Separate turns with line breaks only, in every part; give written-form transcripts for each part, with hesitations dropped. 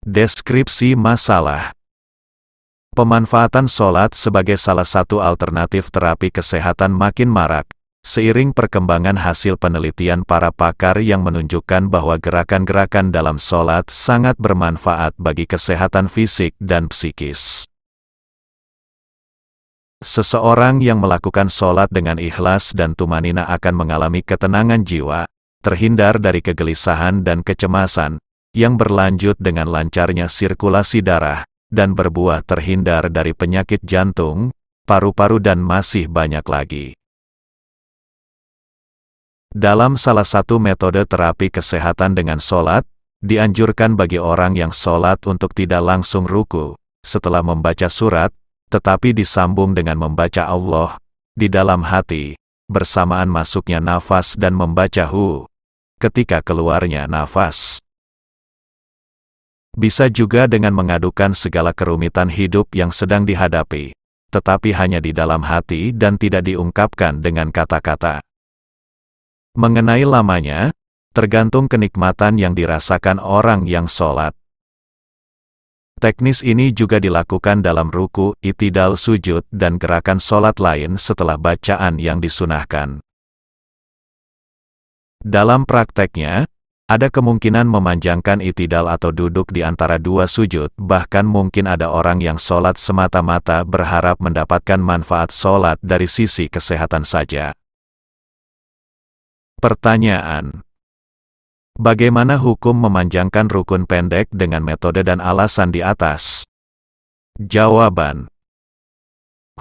Deskripsi masalah. Pemanfaatan sholat sebagai salah satu alternatif terapi kesehatan makin marak, seiring perkembangan hasil penelitian para pakar yang menunjukkan bahwa gerakan-gerakan dalam sholat sangat bermanfaat bagi kesehatan fisik dan psikis. Seseorang yang melakukan sholat dengan ikhlas dan tumanina akan mengalami ketenangan jiwa, terhindar dari kegelisahan dan kecemasan, yang berlanjut dengan lancarnya sirkulasi darah, dan berbuah terhindar dari penyakit jantung, paru-paru dan masih banyak lagi. Dalam salah satu metode terapi kesehatan dengan sholat, dianjurkan bagi orang yang sholat untuk tidak langsung ruku, setelah membaca surat, tetapi disambung dengan membaca Allah, di dalam hati, bersamaan masuknya nafas dan membaca hu, ketika keluarnya nafas. Bisa juga dengan mengadukan segala kerumitan hidup yang sedang dihadapi, tetapi hanya di dalam hati dan tidak diungkapkan dengan kata-kata. Mengenai lamanya, tergantung kenikmatan yang dirasakan orang yang sholat. Teknis ini juga dilakukan dalam ruku, i'tidal sujud dan gerakan sholat lain setelah bacaan yang disunahkan. Dalam prakteknya, ada kemungkinan memanjangkan i'tidal atau duduk di antara dua sujud, bahkan mungkin ada orang yang sholat semata-mata berharap mendapatkan manfaat sholat dari sisi kesehatan saja. Pertanyaan: bagaimana hukum memanjangkan rukun pendek dengan metode dan alasan di atas? Jawaban: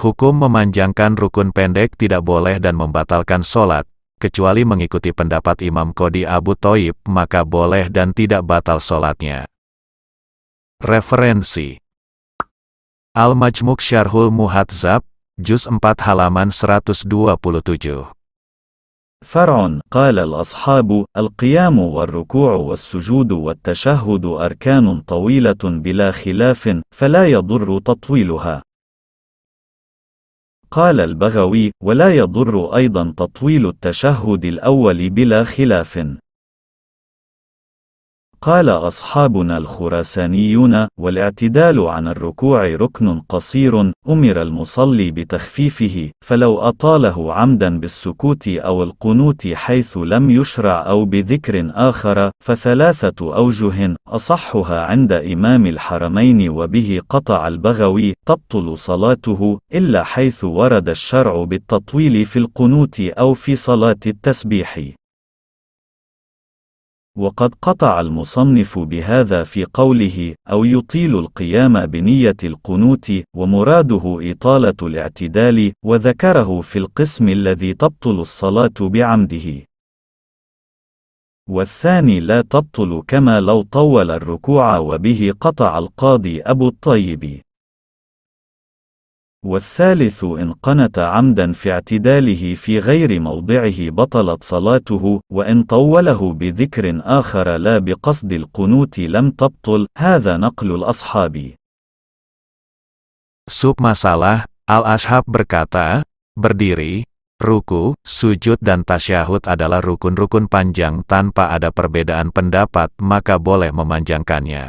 hukum memanjangkan rukun pendek tidak boleh dan membatalkan sholat, kecuali mengikuti pendapat Imam Qadi Abu Thayyib, maka boleh dan tidak batal sholatnya. Referensi: Al-Majmu' Syarhul Muhadzab, Juz 4 halaman 127.
فرع. قال الأصحاب: القيام والركوع والسجود والتشهد أركان طويلة بلا خلاف، فلا يضر تطويلها. قال البغوي: ولا يضر أيضا تطويل التشهد الأول بلا خلاف. قال أصحابنا الخراسانيون: والاعتدال عن الركوع ركن قصير، أمر المصلي بتخفيفه، فلو أطاله عمدا بالسكوت أو القنوت حيث لم يشرع أو بذكر آخر، فثلاثة أوجه، أصحها عند إمام الحرمين وبه قطع البغوي: تبطل صلاته، إلا حيث ورد الشرع بالتطويل في القنوت أو في صلاة التسبيح. وقد قطع المصنف بهذا في قوله: أو يطيل القيام بنية القنوت، ومراده إطالة الاعتدال، وذكره في القسم الذي تبطل الصلاة بعمده. والثاني لا تبطل كما لو طول الركوع، وبه قطع القاضي أبو الطيب. والثالث إن قنت عمدا في اعتداله في غير موضعه بطلت صلاته، وإن طوله بذكر آخر لا بقصد القنوت لم تبطل. هذا نقل الأصحاب.
Submasalah, Al-Ashhab berkata, berdiri, ruku, sujud dan tasyahud adalah rukun-rukun panjang tanpa ada perbedaan pendapat, maka boleh memanjangkannya.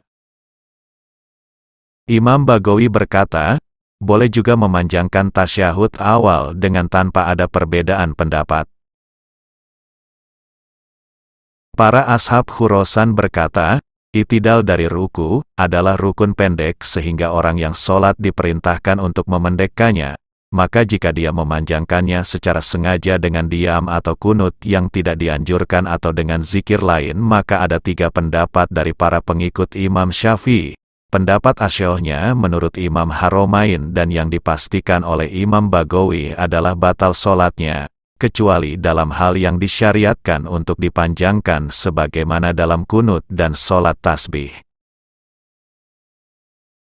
Imam Baghawi berkata, boleh juga memanjangkan tasyahud awal dengan tanpa ada perbedaan pendapat. Para ashab Khurasan berkata, i'tidal dari ruku adalah rukun pendek sehingga orang yang sholat diperintahkan untuk memendekkannya, maka jika dia memanjangkannya secara sengaja dengan diam atau kunut yang tidak dianjurkan atau dengan zikir lain, maka ada tiga pendapat dari para pengikut Imam Syafi'i. Pendapat asy'ariyah menurut Imam Haromain dan yang dipastikan oleh Imam Baghawi adalah batal sholatnya, kecuali dalam hal yang disyariatkan untuk dipanjangkan sebagaimana dalam kunut dan sholat tasbih.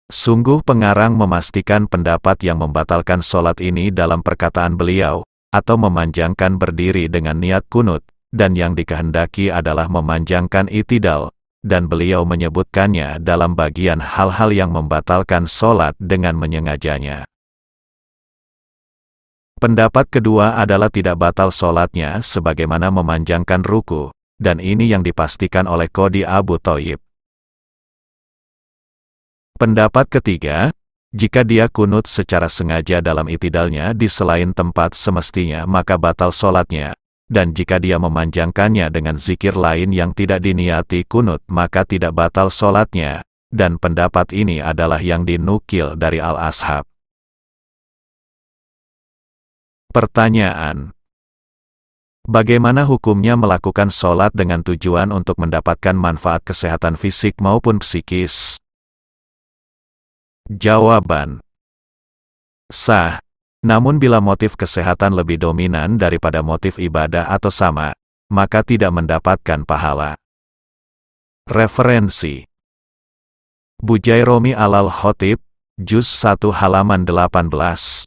Sungguh pengarang memastikan pendapat yang membatalkan sholat ini dalam perkataan beliau, atau memanjangkan berdiri dengan niat kunut, dan yang dikehendaki adalah memanjangkan i'tidal, dan beliau menyebutkannya dalam bagian hal-hal yang membatalkan sholat dengan menyengajanya. Pendapat kedua adalah tidak batal sholatnya sebagaimana memanjangkan ruku, dan ini yang dipastikan oleh Qadi Abu Thayyib. Pendapat ketiga, jika dia kunut secara sengaja dalam i'tidalnya di selain tempat semestinya maka batal sholatnya, dan jika dia memanjangkannya dengan zikir lain yang tidak diniati kunut maka tidak batal sholatnya, dan pendapat ini adalah yang dinukil dari Al-Ashab. Pertanyaan: bagaimana hukumnya melakukan sholat dengan tujuan untuk mendapatkan manfaat kesehatan fisik maupun psikis? Jawaban: sah, namun bila motif kesehatan lebih dominan daripada motif ibadah atau sama, maka tidak mendapatkan pahala. Referensi: Bujairomi Al-Khatib, Juz 1 halaman 18.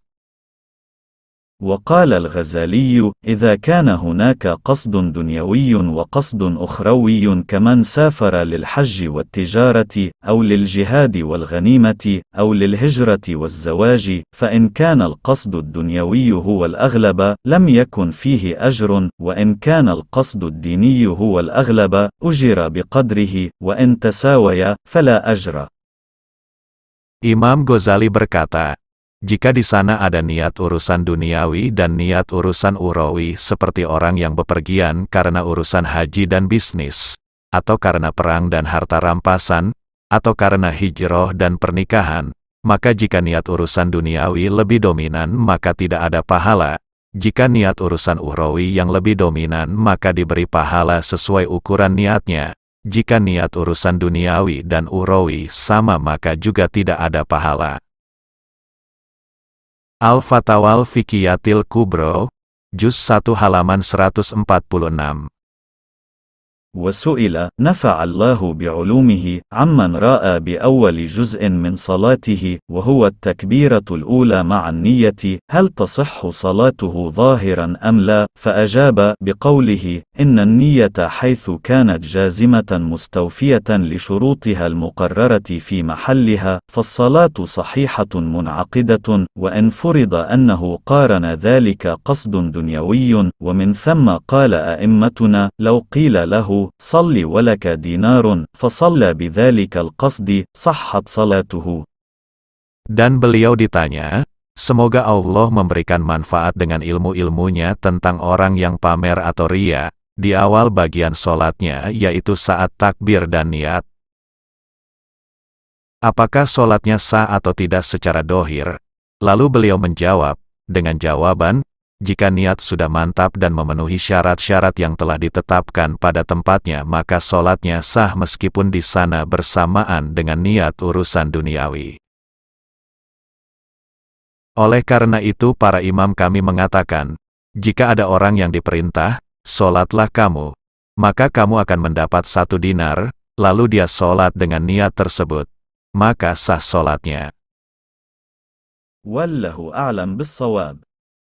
وقال الغزالي: إذا كان هناك قصد دنيوي وقصد أخروي كمن سافر للحج والتجارة أو للجهاد والغنيمة أو للهجرة والزواج، فإن كان القصد الدنيوي هو الأغلب لم يكن فيه أجر، وإن كان القصد الديني هو الأغلب أجر بقدره، وإن تساوي فلا أجر.
Imam Ghazali berkata, jika di sana ada niat urusan duniawi dan niat urusan ukhrawi seperti orang yang bepergian karena urusan haji dan bisnis, atau karena perang dan harta rampasan, atau karena hijrah dan pernikahan, maka jika niat urusan duniawi lebih dominan maka tidak ada pahala. Jika niat urusan ukhrawi yang lebih dominan maka diberi pahala sesuai ukuran niatnya. Jika niat urusan duniawi dan ukhrawi sama maka juga tidak ada pahala. Al-Fatawal Fiqiyatil Kubro, Juz 1 halaman 146.
وسئل: نفع الله بعلومه عمن رأى بأول جزء من صلاته وهو التكبيرة الأولى مع النية، هل تصح صلاته ظاهرا أم لا؟ فأجاب بقوله: إن النية حيث كانت جازمة مستوفية لشروطها المقررة في محلها فالصلاة صحيحة منعقدة، وإن فرض أنه قارن ذلك قصد دنيوي، ومن ثم قال أئمتنا: لو قيل له صل ولك دينار فصلى بذلك القصد صحت صلاته.
Dan beliau ditanya, semoga Allah memberikan manfaat dengan ilmu-ilmunya tentang orang yang pamer atau riya di awal bagian sholatnya, yaitu saat takbir dan niat. Apakah sholatnya sah atau tidak secara dohir? Lalu beliau menjawab dengan jawaban, jika niat sudah mantap dan memenuhi syarat-syarat yang telah ditetapkan pada tempatnya maka sholatnya sah meskipun di sana bersamaan dengan niat urusan duniawi. Oleh karena itu para imam kami mengatakan, jika ada orang yang diperintah, sholatlah kamu, maka kamu akan mendapat 1 dinar, lalu dia sholat dengan niat tersebut, maka sah sholatnya.
Wallahu a'lam bis-shawab.